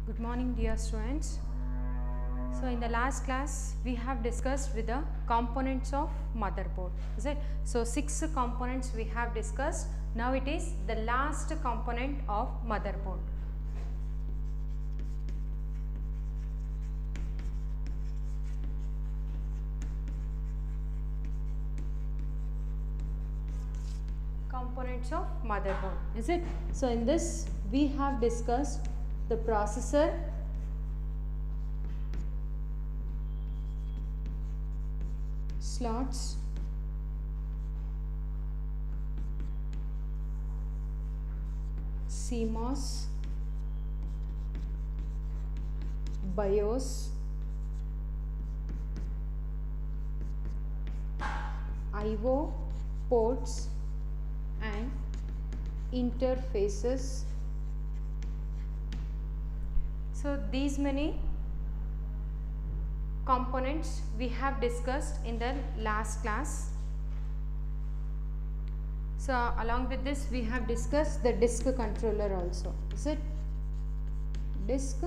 Good morning dear students. So in the last class we have discussed with the components of motherboard, is it? So 6 components we have discussed. Now it is the last component of motherboard. Components of motherboard, is it? So in this we have discussed the processor, slots, CMOS, BIOS, IO ports and interfaces. So these many components we have discussed in the last class. So along with this we have discussed the disk controller also, is it? Disk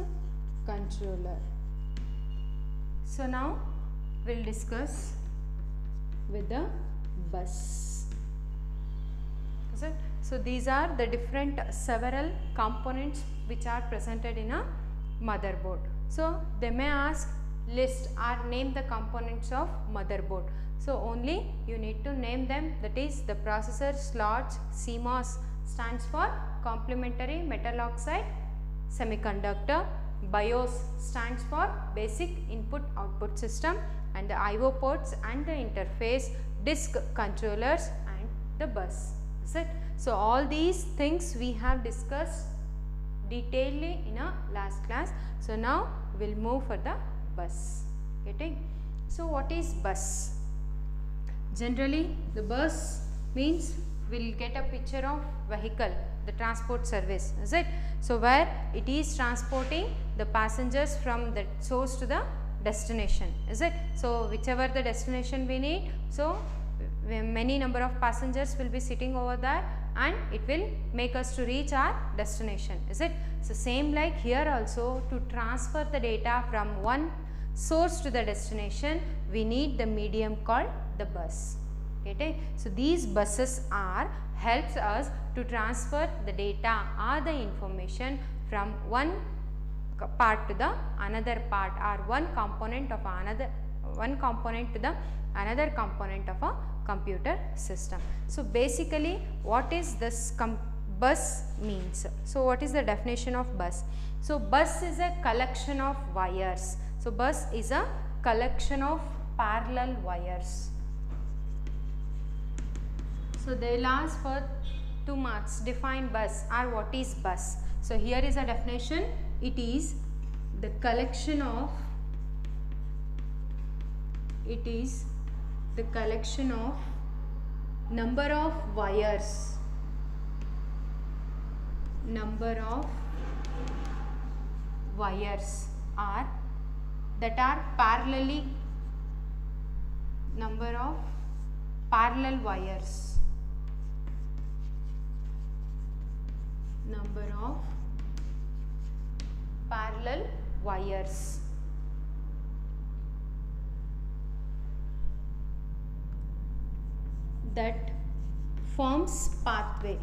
controller. So now we will discuss with the bus, is it? So these are the different several components which are presented in a motherboard. So they may ask list or name the components of motherboard. So only you need to name them, that is the processor, slots, CMOS stands for complementary metal oxide semiconductor, BIOS stands for basic input output system, and the IO ports and the interface, disk controllers and the bus, is it? So all these things we have discussed detailedly in a last class. So now we will move for the bus. Getting? So what is bus? Generally the bus means we will get a picture of vehicle, the transport service, is it? So where it is transporting the passengers from the source to the destination, is it? So whichever the destination we need, so many number of passengers will be sitting over there and it will make us to reach our destination, is it? So same like here also, to transfer the data from one source to the destination we need the medium called the bus. Okay? So these buses are helps us to transfer the data or the information from one part to the another part, or one component to the another component of a computer system. So basically what is this bus means? So what is the definition of bus? So bus is a collection of wires. So bus is a collection of parallel wires. So they will ask for 2 marks, define bus or what is bus. So here is a definition, it is the collection of number of wires are that are parallel wires that forms pathway,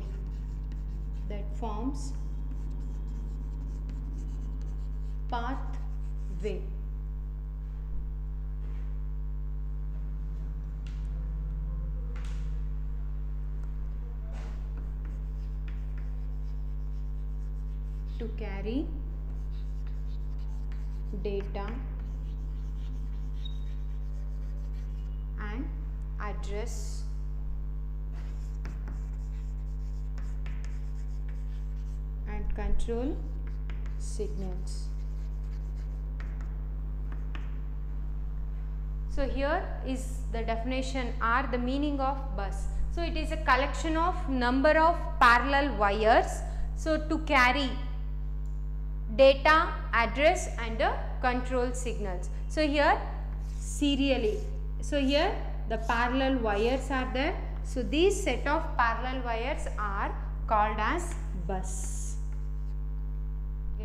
to carry data and address and control signals. So here is the definition or the meaning of bus. So it is a collection of number of parallel wires, so to carry data, address and control signals. So here serially, so here the parallel wires are there. So these set of parallel wires are called as bus.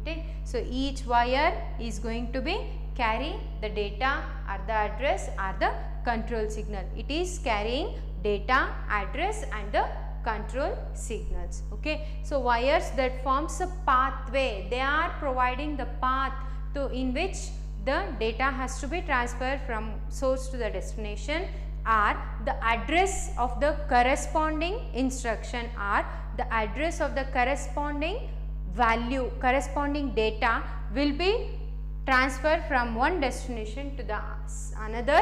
Getting? So each wire is going to be carry the data or the address or the control signal. It is carrying data, address and the control signals. Okay. So wires that forms a pathway, they are providing the path to in which the data has to be transferred from source to the destination, or the address of the corresponding instruction or the address of the corresponding value, corresponding data will be transferred from one destination to the another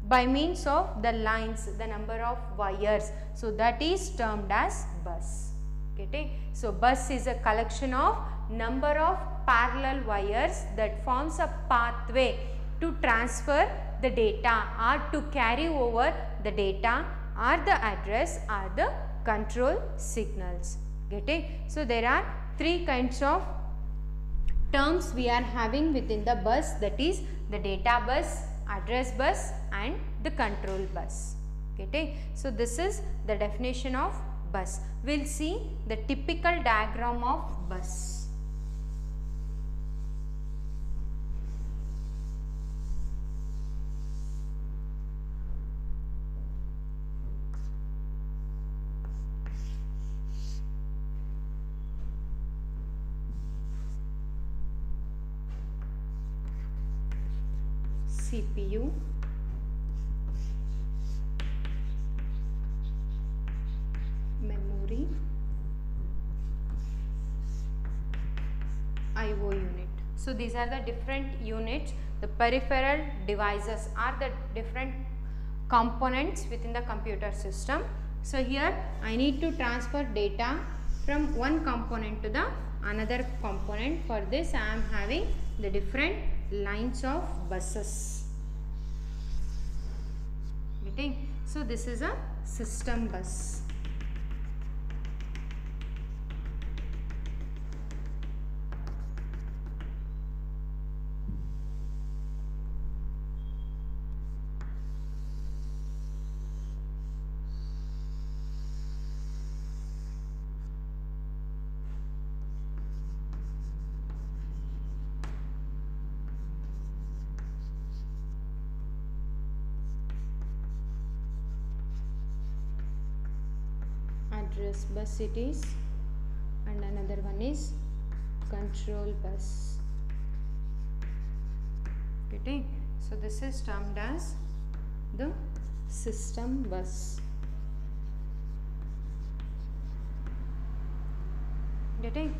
by means of the lines, the number of wires. So that is termed as bus. Getting? So bus is a collection of number of parallel wires that forms a pathway to transfer the data or to carry over the data or the address or the control signals. Getting? So there are three kinds of terms we are having within the bus, that is the data bus, address bus and the control bus. Getting? So this is the definition of bus. We will see the typical diagram of bus. CPU, memory, IO unit. So these are the different units. The peripheral devices are the different components within the computer system. So here I need to transfer data from one component to the another component. For this I am having the different lines of buses. Getting? So this is a system bus. Address bus it is, and another one is control bus. Getting? So this is termed as the system bus. Getting?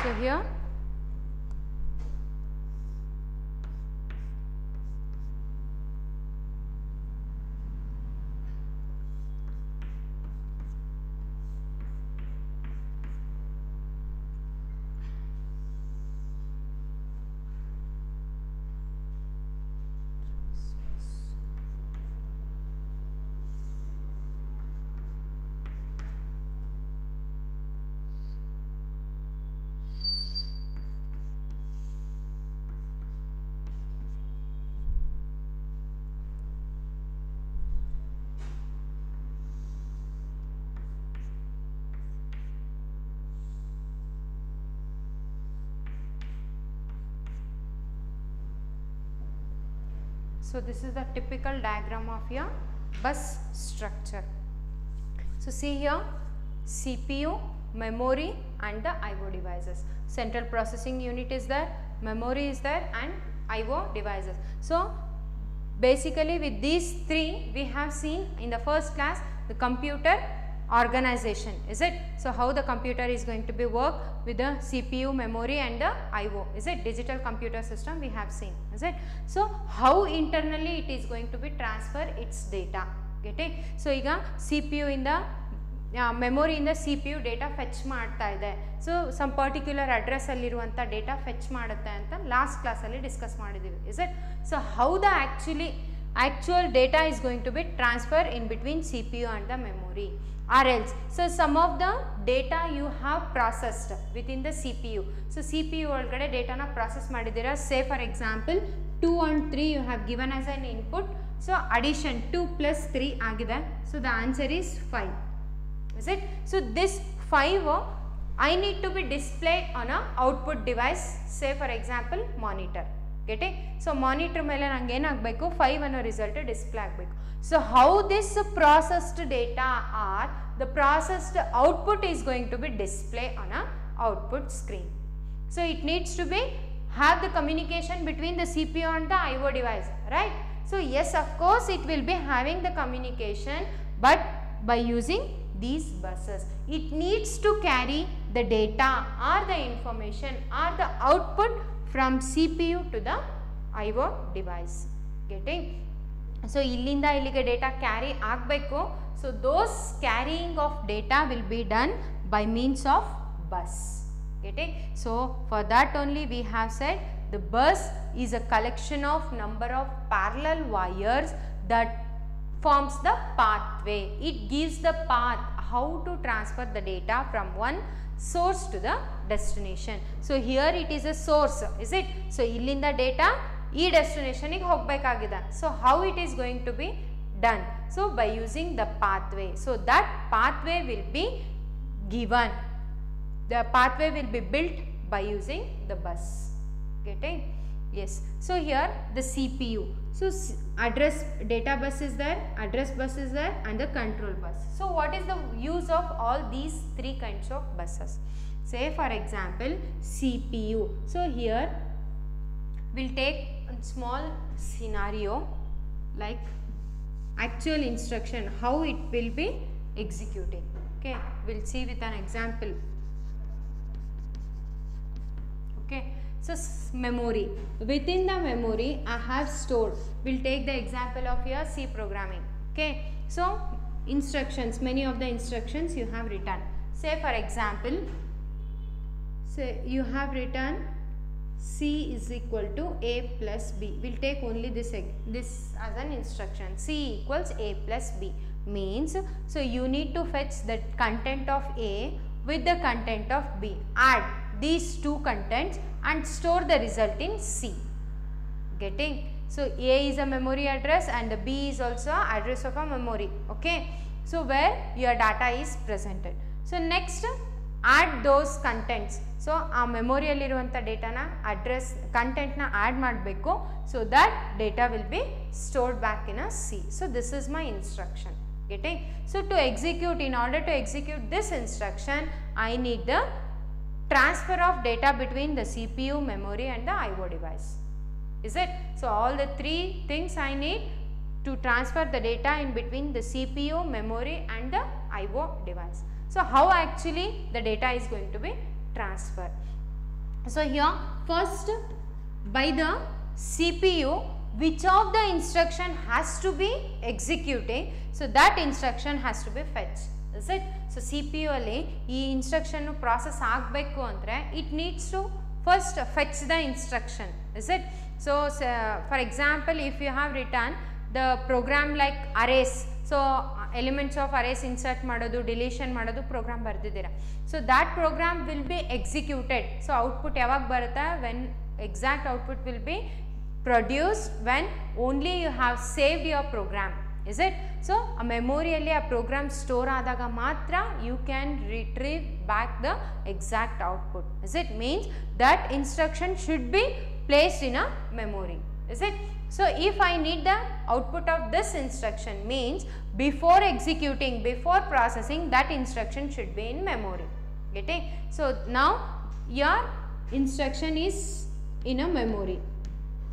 So here So this is the typical diagram of your bus structure. So see here, CPU, memory and the IO devices. Central processing unit is there, memory is there and IO devices. So basically with these three we have seen in the first class the computer organization, is it? So how the computer is going to be work with the CPU, memory and the IO, is it? Digital computer system we have seen, is it? So how internally it is going to be transfer its data. Getting? So iga CPU in the memory in the CPU data fetch ಮಾಡ್ತಾ ಇದೆ. So some particular address ಅಲ್ಲಿರುವಂತ data fetch ಮಾಡುತ್ತೆ ಅಂತ last class ಅಲ್ಲಿ discuss ಮಾಡಿದ್ದೀವಿ, is it? So how the actual data is going to be transferred in between CPU and the memory, or else so some of the data you have processed within the CPU. So CPU ಒಳಗಡೆ data na process ಮಾಡಿದ್ದೀರಾ. Say for example 2 and 3 you have given as an input. So addition 2 plus 3 ಆಗಿದೆ. So the answer is 5, is it? So this 5 I need to be displayed on a output device, say for example monitor. Getting? So monitor ಮೇಲೆ ನಂಗೆ ಏನಾಗಬೇಕು 5 ಅನ್ನೋ result display ಆಗಬೇಕು. So how this processed data or the processed output is going to be displayed on a output screen. So it needs to be have the communication between the CPU and the IO device, right? So yes, of course it will be having the communication, but by using these buses. It needs to carry the data or the information or the output from CPU to the IO device. Getting? So illinda illige data carry agbeku. So those carrying of data will be done by means of bus. Getting? So for that only we have said the bus is a collection of number of parallel wires that forms the pathway. It gives the path how to transfer the data from one source to the destination. So here it is a source, is it? So illinda data ee destination ಗೆ ಹೋಗಬೇಕಾಗಿದೆ. So how it is going to be done? So by using the pathway. So that pathway will be given. The pathway will be built by using the bus. Getting? Yes. So here the CPU. So address data bus is there, address bus is there, and the control bus. So what is the use of all these three kinds of buses? Say for example CPU. So here we'll take a small scenario like actual instruction, how it will be executing. Okay, we'll see with an example. Okay, so memory, within the memory I have stored, we'll take the example of your C programming. Okay, so instructions, many of the instructions you have written. Say for example, say you have written C is equal to A plus B. We'll take only this as an instruction. C equals A plus B means, so you need to fetch the content of A with the content of B. Add these two contents and store the result in C. Getting? So A is a memory address and the B is also address of a memory. Okay, so where your data is presented. So next add those contents. So ಆ ಮೆಮೊರಿಯಲ್ಲಿರುವಂಥ ಡೇಟಾನ address ಕಂಟೆಂಟ್ನ add ಮಾಡಬೇಕು. So that data will B stored back in a C. So this is my instruction. Getting? So to execute, in order to execute this instruction, I need the transfer of data between the CPU, memory and the IO device. Is it? So all the three things I need to transfer the data in between the CPU, memory and the IO device. So how actually the data is going to be transferred? So here first by the CPU, which of the instruction has to be executing, so that instruction has to be fetched. Is it? So CPU alli ee instruction process agbeku andre it needs to first fetch the instruction. Is it? So for example, if you have written the program like arrays, so elements of arrays insert ಮಾಡೋದು, deletion ಮಾಡೋದು program ಬರ್ದಿದ್ದೀರಾ. So that program will be executed. So output ಯಾವಾಗ ಬರುತ್ತೆ? When exact output will be produced when only you have saved your program. Is it? So a ಮೆಮೊರಿಯಲ್ಲಿ ಆ program store ಆದಾಗ ಮಾತ್ರ you can retrieve back the exact output. Is it? Means that instruction should be placed in a memory. Is it? So if I need the output of this instruction, means before executing, before processing, that instruction should be in memory. Getting? So now your instruction is in a memory.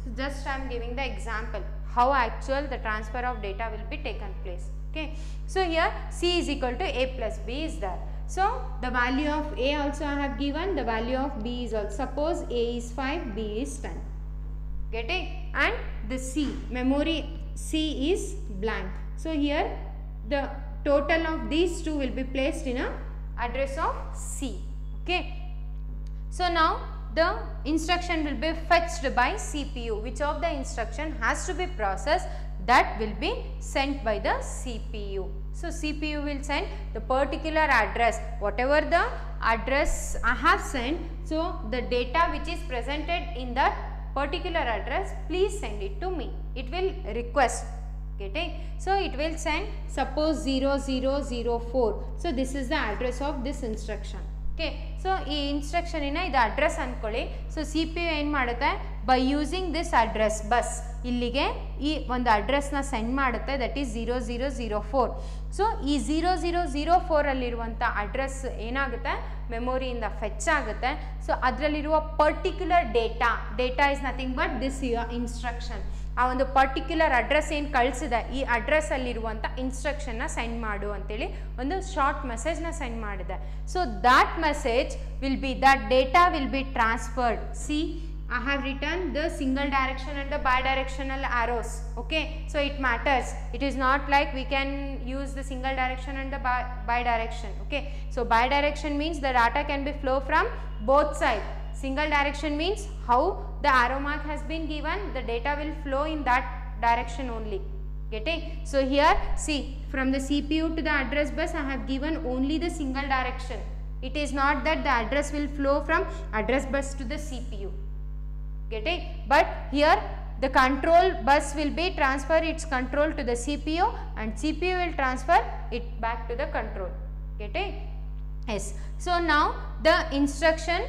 So just I am giving the example how actual the transfer of data will be taken place. Okay. So here C is equal to A plus B is there. So the value of A also I have given, the value of B is also, suppose A is 5, B is 10. Getting? And the C, memory C is blank. So here the total of these two will be placed in a address of C. Okay. So now the instruction will be fetched by CPU. Which of the instruction has to be processed, that will be sent by the CPU. So CPU will send the particular address, whatever the address I have sent. So the data which is presented in that particular address, please send it to me. It will request. Getting? So it will send suppose 0004. So this is the address of this instruction. Okay. So ಈ ಇನ್ಸ್ಟ್ರಕ್ಷನಿನ ಇದು address ಅಂದ್ಕೊಳ್ಳಿ. So C P U ಏನು ಮಾಡುತ್ತೆ, by using this address bus ಇಲ್ಲಿಗೆ ಈ ಒಂದು ಅಡ್ರೆಸ್ನ send ಮಾಡುತ್ತೆ, that is 0004. So ಈ 0004 ಅಲ್ಲಿರುವಂಥ ಅಡ್ರೆಸ್ ಏನಾಗುತ್ತೆ, ಮೆಮೊರಿಯಿಂದ ಫೆಚ್ ಆಗುತ್ತೆ. ಸೊ ಅದರಲ್ಲಿರುವ particular data is nothing but this instruction. ಆ ಒಂದು ಪರ್ಟಿಕ್ಯುಲರ್ ಅಡ್ರೆಸ್ ಏನು ಕಳಿಸಿದೆ, ಈ ಅಡ್ರೆಸ್ಸಲ್ಲಿರುವಂಥ ಇನ್ಸ್ಟ್ರಕ್ಷನ್ನ ಸೆಂಡ್ ಮಾಡು ಅಂತೇಳಿ ಒಂದು ಶಾರ್ಟ್ ಮೆಸೇಜ್ನ ಸೆಂಡ್ ಮಾಡಿದೆ. So that message will be, that data will be transferred. C, I have written the single direction and the bidirectional arrows. Okay, so it matters. It is not like we can use the single direction and the bidirection. Okay, so bidirection means the data can be flow from both sides. Single direction means how the arrow mark has been given, the data will flow in that direction only. Getting? So here see, from the CPU to the address bus I have given only the single direction. It is not that the address will flow from address bus to the CPU. Getting? But here the control bus will be transfer its control to the CPU and CPU will transfer it back to the control. Getting? Yes. So now the instruction,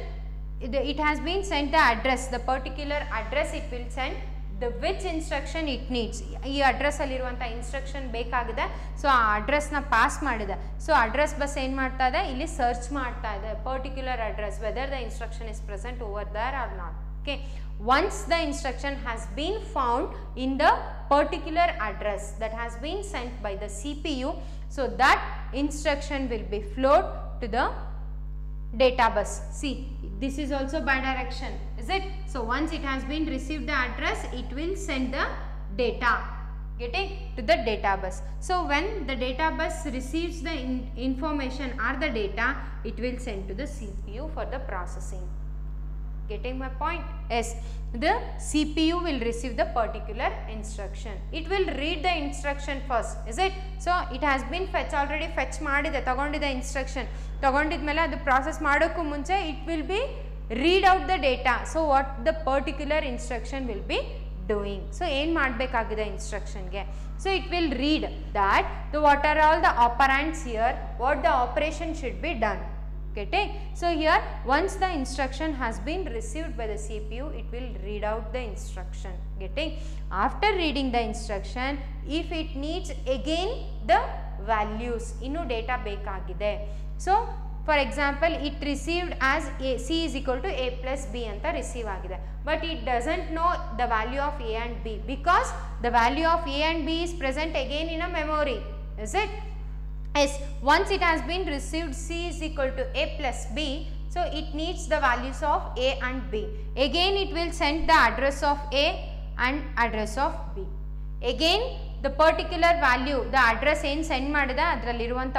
it has been sent the address, the particular address it will send, the which instruction it needs. ಈ address ಅಲ್ಲಿರುವಂಥ instruction ಬೇಕಾಗಿದೆ. So ಆ ಅಡ್ರೆಸ್ನ pass ಮಾಡಿದೆ. So address bus ಏನು ಮಾಡ್ತಾ ಇದೆ, ಇಲ್ಲಿ ಸರ್ಚ್ ಮಾಡ್ತಾ ಇದೆ particular address, whether the instruction is present over there or not. Okay, once the instruction has been found in the particular address that has been sent by the CPU, so that instruction will be flowed to the data bus. See, this is also bidirection, is it? So once it has been received the address, it will send the data, getting, to the data bus. So when the data bus receives the information or the data, it will send to the CPU for the processing. Getting my point? Yes, the CPU will receive the particular instruction. It will read the instruction first, is it? So it has been fetch, already fetch ಮಾಡಿದೆ, ತಗೊಂಡಿದೆ instruction, ತಗೊಂಡಿದ್ಮೇಲೆ ಅದು process ಮಾಡೋಕ್ಕೂ ಮುಂಚೆ it will be read out the data. So what the particular instruction will be doing. So ಏನು ಮಾಡಬೇಕಾಗಿದೆ ಇನ್ಸ್ಟ್ರಕ್ಷನ್ಗೆ, so it will read that the what are all the operands here, what the operation should be done. Getting? So here once the instruction has been received by the CPU, it will read out the instruction. Getting? After reading the instruction, if it needs again the values, innu data bekagide. So for example, it received as C is equal to A plus B anta receive agide, but it doesn't know the value of A and B, because the value of A and B is present again in a memory, is it? Yes, once it has been received C is equal to A plus B, so it needs the values of A and B. Again it will send the address of A and address of B. Again the particular value, the address ಏನು send ಮಾಡಿದೆ ಅದರಲ್ಲಿರುವಂಥ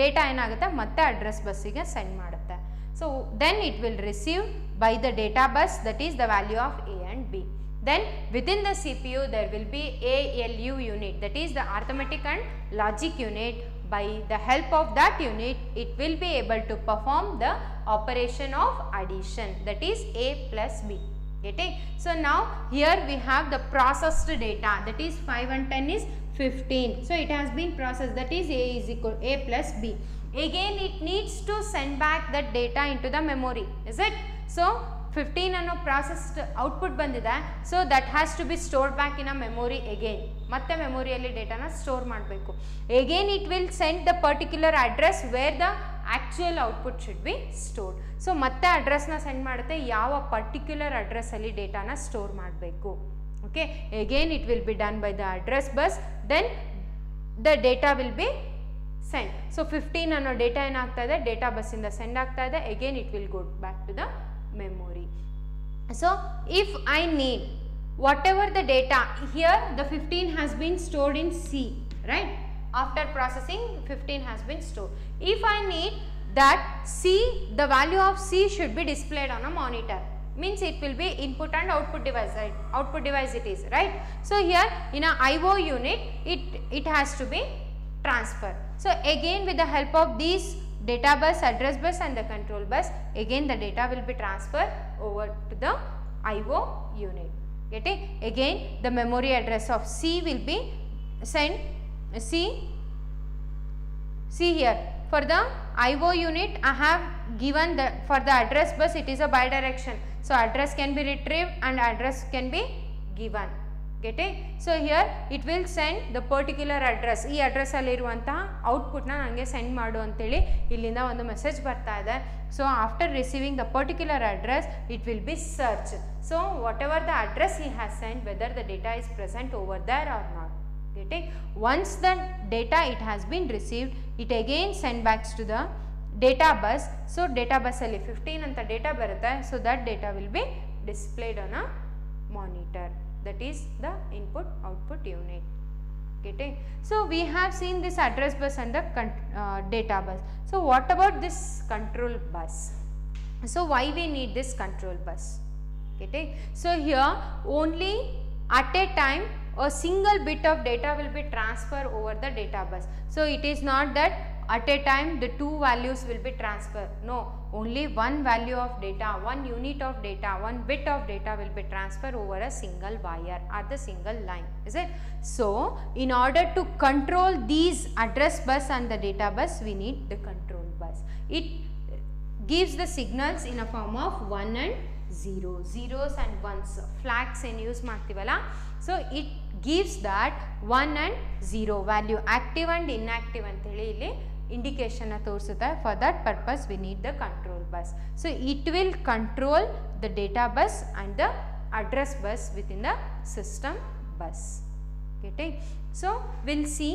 data ಏನಾಗುತ್ತೆ ಮತ್ತೆ address ಬಸ್ಸಿಗೆ send ಮಾಡುತ್ತೆ. So then it will receive by the data bus, that is the value of A and B. Then within the CPU there will be ALU unit, that is the arithmetic and logic unit. By the help of that unit, it will be able to perform the operation of addition, that is A plus B. Getting? So now here we have the processed data, that is 5 and 10 is 15. So it has been processed, that is A is equal A plus B. Again it needs to send back that data into the memory, is it? So 15 ಅನ್ನೋ processed output ಬಂದಿದೆ, so that has to be stored back in a memory again. ಮತ್ತೆ ಮೆಮೊರಿಯಲ್ಲಿ ಡೇಟಾನ store ಮಾಡಬೇಕು. Again it will send the particular address where the actual output should be stored. So ಮತ್ತೆ ಅಡ್ರೆಸ್ನ send ಮಾಡುತ್ತೆ, ಯಾವ ಪರ್ಟಿಕ್ಯುಲರ್ ಅಡ್ರೆಸ್ಸಲ್ಲಿ ಡೇಟಾನ ಸ್ಟೋರ್ ಮಾಡಬೇಕು. Okay, again it will be done by the address bus, then the data will be send. So 15 ಅನ್ನೋ data ಏನಾಗ್ತಾ ಇದೆ, ಡೇಟಾ ಬಸ್ಸಿಂದ ಸೆಂಡ್ ಆಗ್ತಾ ಇದೆ. Again it will go back to the memory. So if I need whatever the data, here the 15 has been stored in C, right? After processing 15 has been stored. If I need that C, the value of C should be displayed on a monitor, means it will be input and output device, right? Output device it is, right? So here in a IO unit it has to be transferred. So again with the help of these data bus, address bus and the control bus, again the data will be transferred over to the IO unit. Getting? Again the memory address of C will be sent. See here for the IO unit I have given the for the address bus it is a bidirection. So address can be retrieved and address can be given. Getting? So here it will send the particular address. ಈ address ಅಲ್ಲಿ ಇರುವಂತ output ನ ನನಗೆ send ಮಾಡು ಅಂತ ಹೇಳಿ ಇಲ್ಲಿಂದ ಒಂದು ಮೆಸೇಜ್ ಬರ್ತಾ ಇದೆ. So after receiving the particular address it will be searched. So whatever the address he has sent, whether the data is present over there or not. Getting? Once the data it has been received, it again send back to the data bus. So data bus ಅಲ್ಲಿ 15 ಅಂತ data ಬರುತ್ತೆ. So that data will be displayed on a monitor. That is the input output unit. Getting? So we have seen this address bus and the data bus. So what about this control bus? So why we need this control bus? Getting? So here only at a time a single bit of data will be transferred over the data bus. So it is not that at a time the two values will be transferred. No, only one value of data, one unit of data, one bit of data will be transferred over a single wire or the single line. Is it? So in order to control these address bus and the data bus, we need the control bus. It gives the signals in a form of 1 and 0, zeros and ones, flags in use ಮಾಡ್ತೀವಲ್ಲ. So it gives that 1 and 0 value, active and inactive ಅಂತ ಹೇಳಿ ಇಲ್ಲಿ indication ತೋರಿಸುತ್ತೆ. For that purpose we need the control bus. So it will control the data bus and the address bus within the system bus. Getting? So we'll see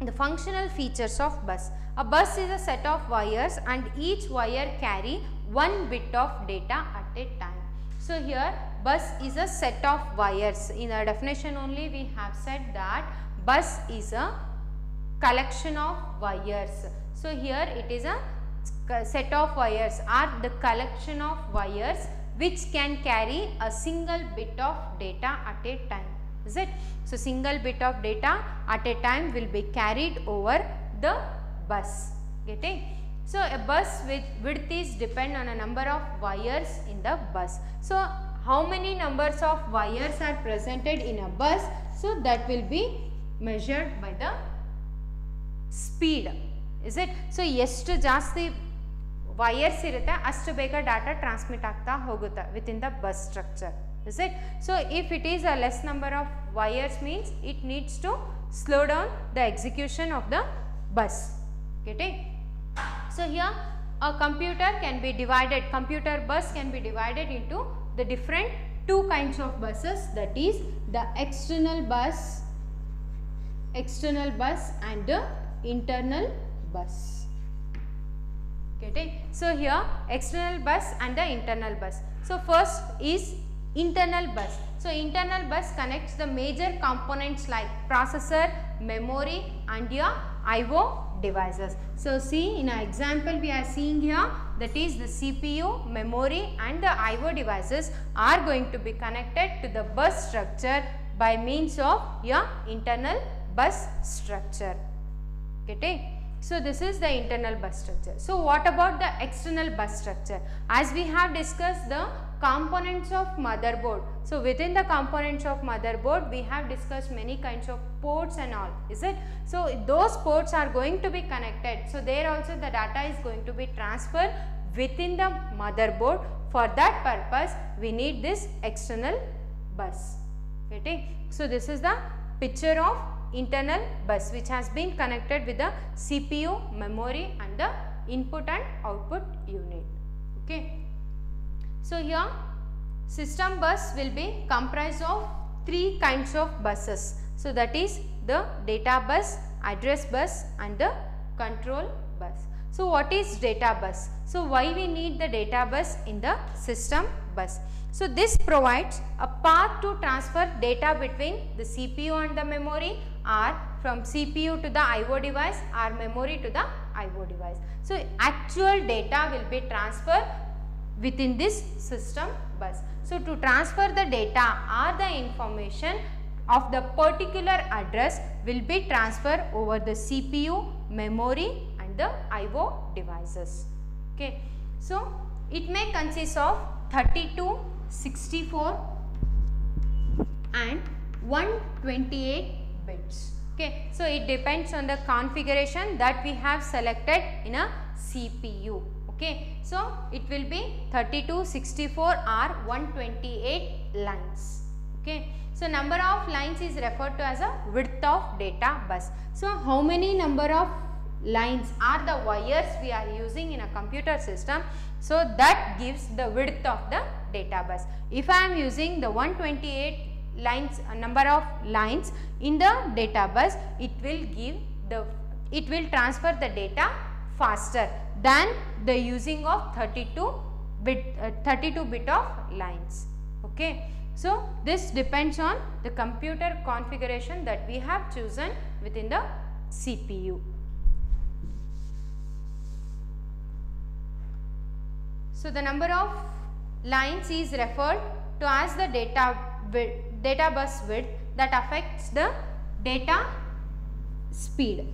the functional features of bus. A bus is a set of wires and each wire carry one bit of data at a time. So here bus is a set of wires. In our definition only we have said that bus is a collection of wires. So here it is a set of wires or the collection of wires which can carry a single bit of data at a time. Is it? So single bit of data at a time will be carried over the bus. Getting? So a bus with width is depend on a number of wires in the bus. So how many numbers of wires are presented in a bus? So that will be measured by the speed. Is it? So ಎಷ್ಟು ಜಾಸ್ತಿ wires ಇರುತ್ತೆ ಅಷ್ಟು ಬೇಗ data transmit ಆಗ್ತಾ ಹೋಗುತ್ತೆ within the bus structure. Is it? So if it is a less number of wires means it needs to slow down the execution of the bus. Getting? So here a computer can be divided, computer bus can be divided into the different two kinds of buses, that is the external bus and the internal bus. Getting? So here external bus and the internal bus. So first is internal bus. So internal bus connects the major components like processor, memory and your IO devices. So see in our example we are seeing here, that is the CPU, memory and the IO devices are going to be connected to the bus structure by means of your internal bus structure. Getting? So this is the internal bus structure. So what about the external bus structure? As we have discussed the components of motherboard. So within the components of motherboard we have discussed many kinds of ports and all. Is it? So those ports are going to be connected. So there also the data is going to be transferred within the motherboard. For that purpose we need this external bus. Getting? So this is the picture of internal bus which has been connected with the CPU, memory and the input and output unit. Okay. So here system bus will be comprised of three kinds of buses. So that is the data bus, address bus and the control bus. So what is data bus? So why we need the data bus in the system bus? So this provides a path to transfer data between the CPU and the memory, or from CPU to the IO device or memory to the IO device. So actual data will be transferred within this system bus. So to transfer the data or the information of the particular address will be transferred over the CPU, memory and the IO devices. Okay. So it may consist of 32, 64 and 128 bits. Okay, so it depends on the configuration that we have selected in a CPU. Okay, so it will be 32, 64 or 128 lines. Okay, so number of lines is referred to as a width of data bus. So how many number of lines are the wires we are using in a computer system? So that gives the width of the data bus. If I am using the 128 lines, number of lines in the data bus, it will transfer the data faster than the using of 32 bit of lines. Okay, so this depends on the computer configuration that we have chosen within the CPU. So the number of lines is referred to as the data bus width that affects the data speed.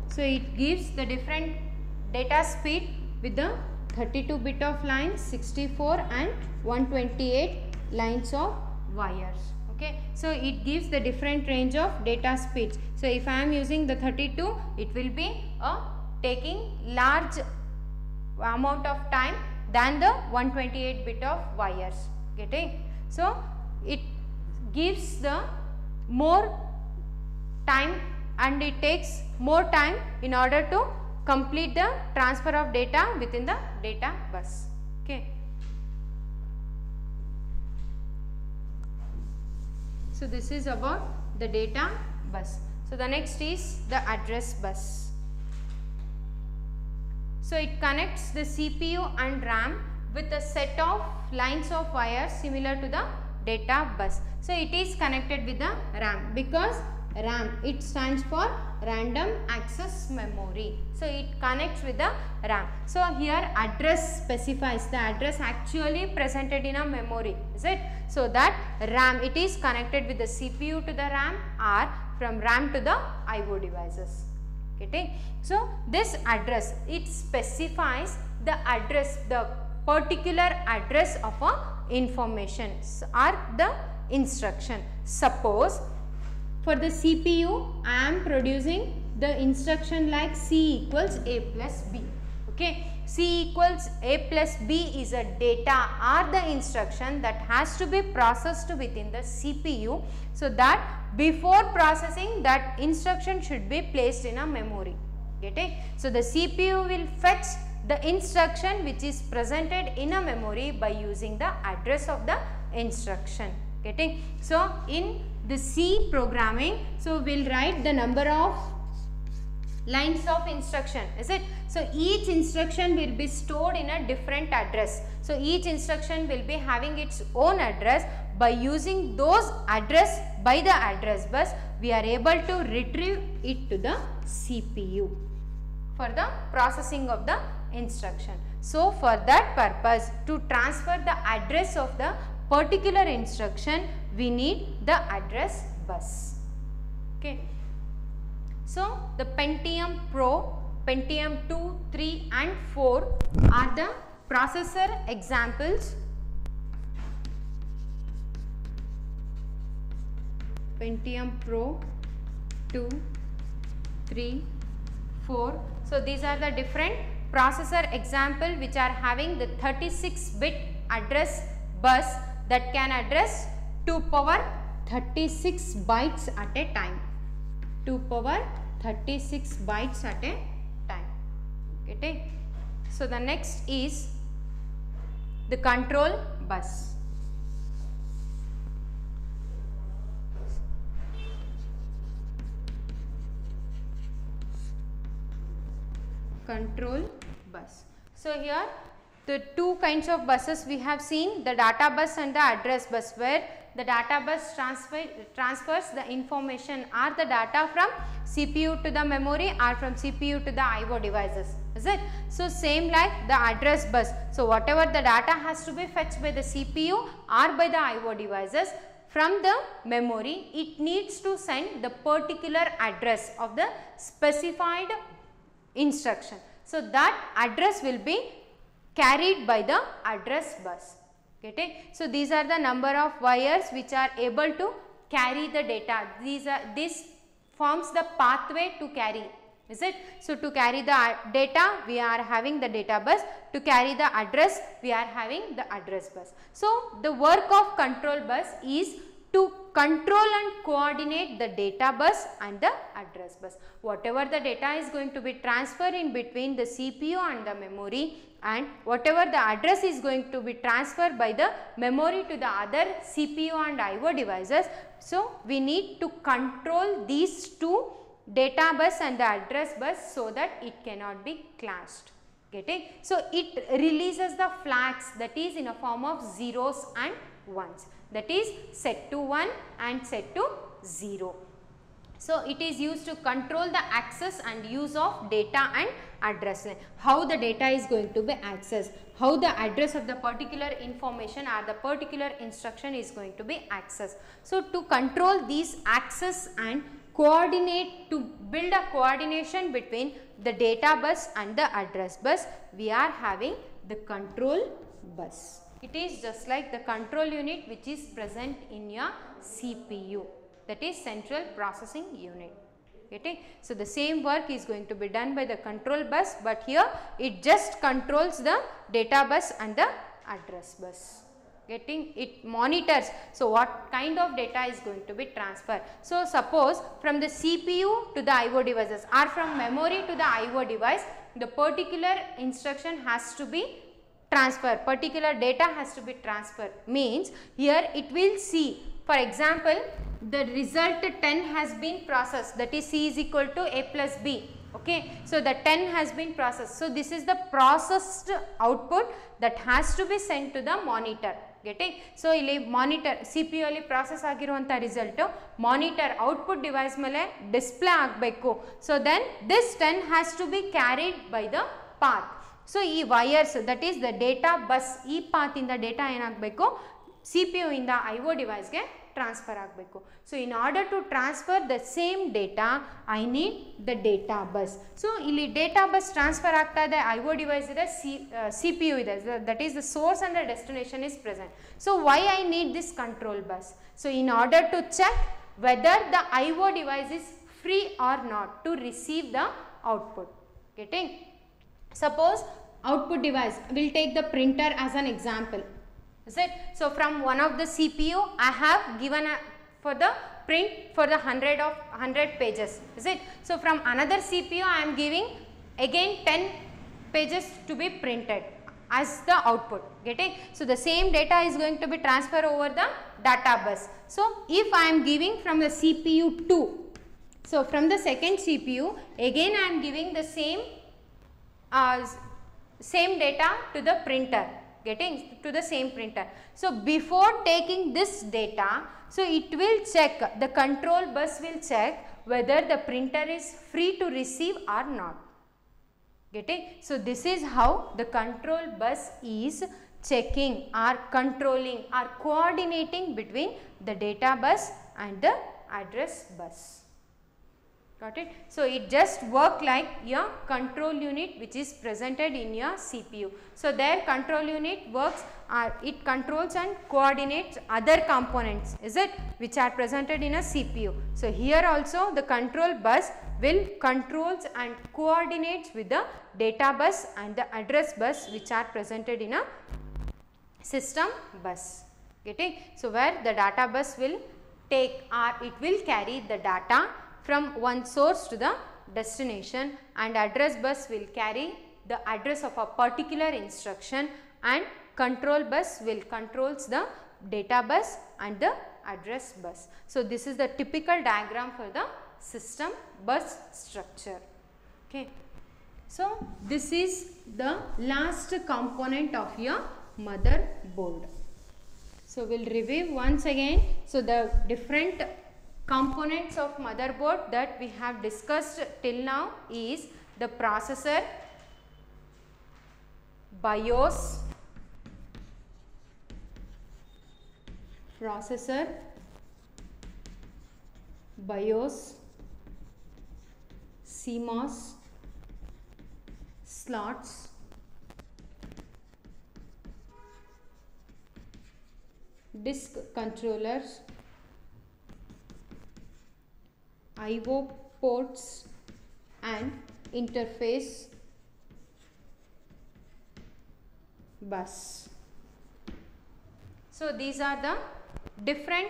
So it gives the different data speed with the 32 bit of lines, 64 and 128 lines of wires. Okay, so it gives the different range of data speeds. So if I am using the 32, it will be taking large amount of time than the 128 bit of wires. Getting? So it gives the more time and it takes more time in order to complete the transfer of data within the data bus. Okay. So this is about the data bus. So the next is the address bus. So it connects the CPU and RAM with a set of lines of wires similar to the data bus. So it is connected with the RAM because RAM, it stands for random access memory. So it connects with the RAM. So here address specifies the address actually presented in a memory, is it? So that RAM, it is connected with the CPU to the RAM or from RAM to the IO devices. Okay. So this address, it specifies the address, the particular address of a information or the instruction. Suppose for the CPU, I am producing the instruction like C equals A plus B. Okay. C equals A plus B is a data or the instruction that has to be processed within the CPU. So that before processing, that instruction should be placed in a memory. Getting? So the CPU will fetch the instruction which is presented in a memory by using the address of the instruction. Getting? So in the C programming, so we will write the number of lines of instruction, is it? So each instruction will be stored in a different address. So each instruction will be having its own address. By using those address by the address bus, we are able to retrieve it to the CPU for the processing of the instruction. So for that purpose, to transfer the address of the particular instruction, we need the address bus. Okay. So the Pentium Pro, Pentium 2, 3 and 4 are the processor examples. Pentium Pro 2, 3, 4. So these are the different processor example which are having the 36-bit address bus that can address 2 power 36 bytes at a time. 2 power 36 bytes at a time. Okay. So the next is the control bus. Control bus. So here the two kinds of buses we have seen, the data bus and the address bus, where the data bus transfers the information or the data from CPU to the memory or from CPU to the IO devices, is it? So same like the address bus. So whatever the data has to be fetched by the CPU or by the IO devices from the memory, it needs to send the particular address of the specified instruction. So that address will be carried by the address bus. Getting? So these are the number of wires which are able to carry the data. This forms the pathway to carry. Is it? So to carry the data, we are having the data bus. To carry the address, we are having the address bus. So the work of control bus is to control and coordinate the data bus and the address bus. Whatever the data is going to be transferred in between the CPU and the memory, and whatever the address is going to be transferred by the memory to the other CPU and IO devices. So we need to control these two, data bus and the address bus, so that it cannot be clashed. Getting? So it releases the flags, that is in a form of zeros and ones, that is set to 1 and set to 0. So it is used to control the access and use of data and address line. How the data is going to be accessed, how the address of the particular information or the particular instruction is going to be accessed. So to control these access and coordinate, to build a coordination between the data bus and the address bus, we are having the control bus. It is just like the control unit which is present in your CPU, that is central processing unit. Getting? So the same work is going to be done by the control bus, but here it just controls the data bus and the address bus. Getting? It monitors. So what kind of data is going to be transferred. So suppose from the CPU to the IO devices, or from memory to the IO device, the particular instruction has to be transferred, particular data has to be transferred. Means here it will see, for example, the result 10 has been processed, that is C is equal to A plus B. Okay. So the 10 has been processed. So this is the processed output that has to be sent to the monitor. Getting? So ಇಲ್ಲಿ monitor CPU ಅಲ್ಲಿ process ಆಗಿರುವಂತ result monitor output device ಮೇಲೆ display ಆಗಬೇಕು. So then this 10 has to be carried by the path. So ಈ wires, that is the data bus, ಈ path ಇಂದ data ಏನಾಗಬೇಕು, CPU ಇಂದ IO device ಗೆ transfer ಆಗಬೇಕು. So in order to transfer the same data, I need the data bus. So ಇಲ್ಲಿ data bus transfer ಆಗ್ತಾ ಇದೆ, IO device ಇದೆ, CPU ಇದೆ, that is the source and the destination is present. So why I need this control bus? So in order to check whether the IO device is free or not to receive the output. Getting? Suppose output device, will take the printer as an example. Is it? So from one of the CPU I have given for the print for the 100 pages. Is it? So from another CPU I am giving again 10 pages to be printed as the output. Getting? So the same data is going to be transferred over the data bus. So if I am giving from the CPU 2, so from the second CPU again I am giving the same data to the printer. Getting? To the same printer. So before taking this data, so it will check, the control bus will check whether the printer is free to receive or not. Getting? So this is how the control bus is checking or controlling or coordinating between the data bus and the address bus. Got it? So it just work like your control unit which is presented in your CPU. So their control unit works, it controls and coordinates other components, is it, which are presented in a CPU. So here also the control bus will controls and coordinates with the data bus and the address bus which are presented in a system bus. Getting? So where the data bus will take, or it will carry the data from one source to the destination, and address bus will carry the address of a particular instruction, and control bus will controls the data bus and the address bus. So this is the typical diagram for the system bus structure. Okay. So this is the last component of your motherboard. So we will review once again. So the different components of motherboard that we have discussed till now is the processor, BIOS, CMOS, slots, disk controllers, I/O ports and interface bus. So these are the different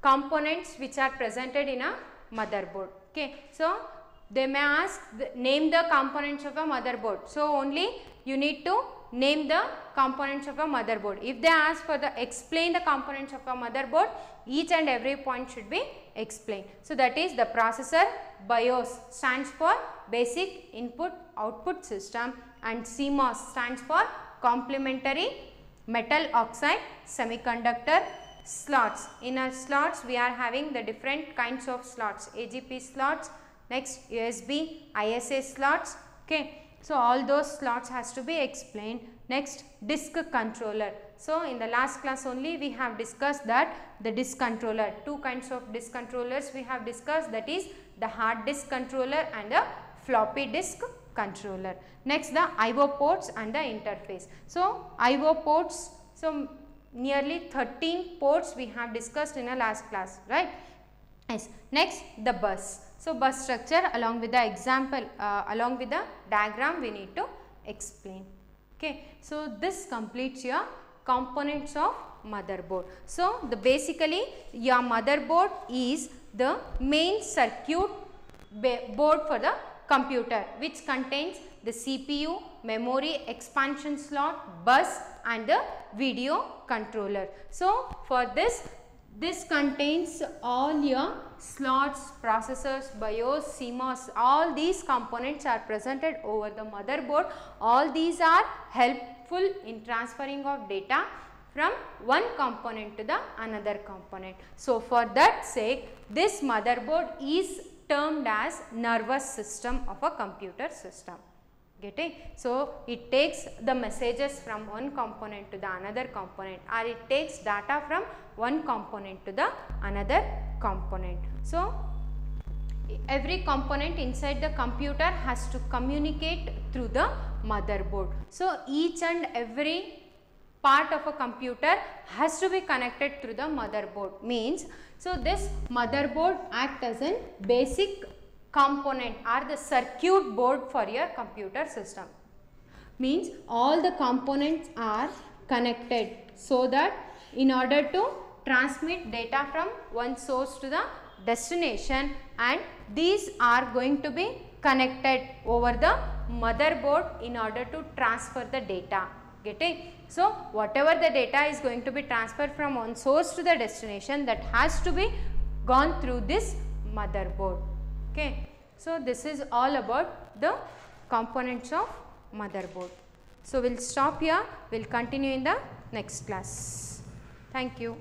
components which are presented in a motherboard. Okay, so they may ask name the components of a motherboard. So only you need to name the components of a motherboard. If they ask for the explain the components of a motherboard, each and every point should be explained. So that is the processor. BIOS stands for basic input output system, and CMOS stands for complementary metal oxide semiconductor slots. In our slots we are having the different kinds of slots, AGP slots, next USB, ISA slots. Okay. So all those slots has to be explained. Next, disk controller. So in the last class only we have discussed that the disk controller, two kinds of disk controllers we have discussed, that is the hard disk controller and the floppy disk controller. Next, the I/O ports and the interface. So I/O ports, so nearly 13 ports we have discussed in a last class, right? Yes. Next, the bus. So bus structure along with the example, along with the diagram we need to explain. Okay. So this completes your components of motherboard. So the basically your motherboard is the main circuit board for the computer, which contains the CPU, memory expansion slot, bus and the video controller. So for this contains all your slots, processors, BIOS, CMOS, all these components are presented over the motherboard. All these are helpful in transferring of data from one component to the another component. So for that sake, this motherboard is termed as nervous system of a computer system. Getting? So it takes the messages from one component to the another component, or it takes data from one component to the another component. So every component inside the computer has to communicate through the motherboard. So each and every part of a computer has to be connected through the motherboard. Means, so this motherboard acts as a basic component or the circuit board for your computer system. Means all the components are connected so that in order to transmit data from one source to the destination, and these are going to be connected over the motherboard in order to transfer the data. Getting? So whatever the data is going to be transferred from one source to the destination, that has to be gone through this motherboard. Okay. So this is all about the components of motherboard. So we'll stop here. We'll continue in the next class. Thank you.